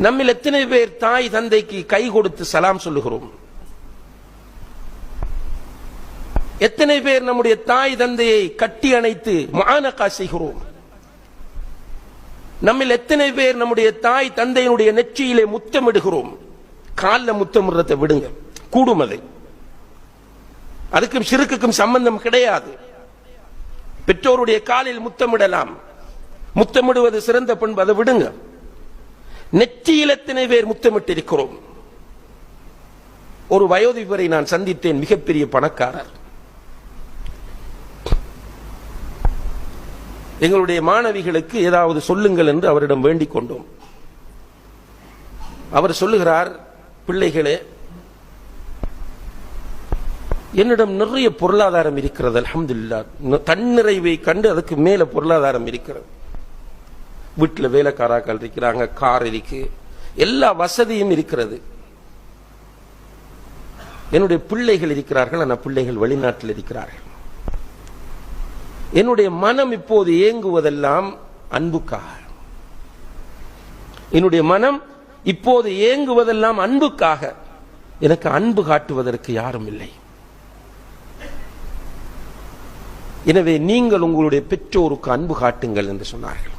நம்மில் எத்தனை பேர் தாய் தந்தைக்கு கை கொடுத்து சலாம் சொல்லுகிறோம்? எத்தனை பேர் நம்முடைய தாய் தந்தையை கட்டி அணைத்து முஆனகா செய்கிறோம்? நம்மில் எத்தனை பேர் நம்முடைய தாய் தந்தையினுடைய நெற்றியிலே முத்தமிடுகிறோம்? காலில் முத்தமிடுறதை விடுங்க, கூடும் அதை. அதுக்கும் ஷிர்க்குக்கும் சம்பந்தம் கிடையாது. பெற்றோருடைய காலில் முத்தமிடலாம், முத்தமிடுவது சிறந்த பண்பு, அதை விடுங்க. நெற்றியில் எத்தனை பேர் முத்தமிட்டிருக்கிறோம்? ஒரு வயோதிபரை நான் சந்தித்தேன், மிகப்பெரிய பணக்காரர். எங்களுடைய மாணவிகளுக்கு ஏதாவது சொல்லுங்கள் என்று அவரிடம் வேண்டிக் கொண்டோம். அவர் சொல்லுகிறார், பிள்ளைகளே, என்னிடம் நிறைய பொருளாதாரம் இருக்கிறது, அல்ஹம்துலில்லாஹ். தன்னிறைவை கண்டு அதுக்கு மேல பொருளாதாரம் இருக்கிறது. வீட்டில் வேலைக்காராக்கள் இருக்கிறாங்க, கார் இருக்கு, எல்லா வசதியும் இருக்கிறது. என்னுடைய பிள்ளைகள் இருக்கிறார்கள், ஆனால் பிள்ளைகள் வெளிநாட்டில் இருக்கிறார்கள். என்னுடைய மனம் இப்போது ஏங்குவதெல்லாம் அன்புக்காக. என்னுடைய மனம் இப்போது ஏங்குவதெல்லாம் அன்புக்காக. எனக்கு அன்பு காட்டுவதற்கு யாரும் இல்லை. எனவே நீங்கள் உங்களுடைய பெற்றோருக்கு அன்பு காட்டுங்கள் என்று சொன்னார்கள்.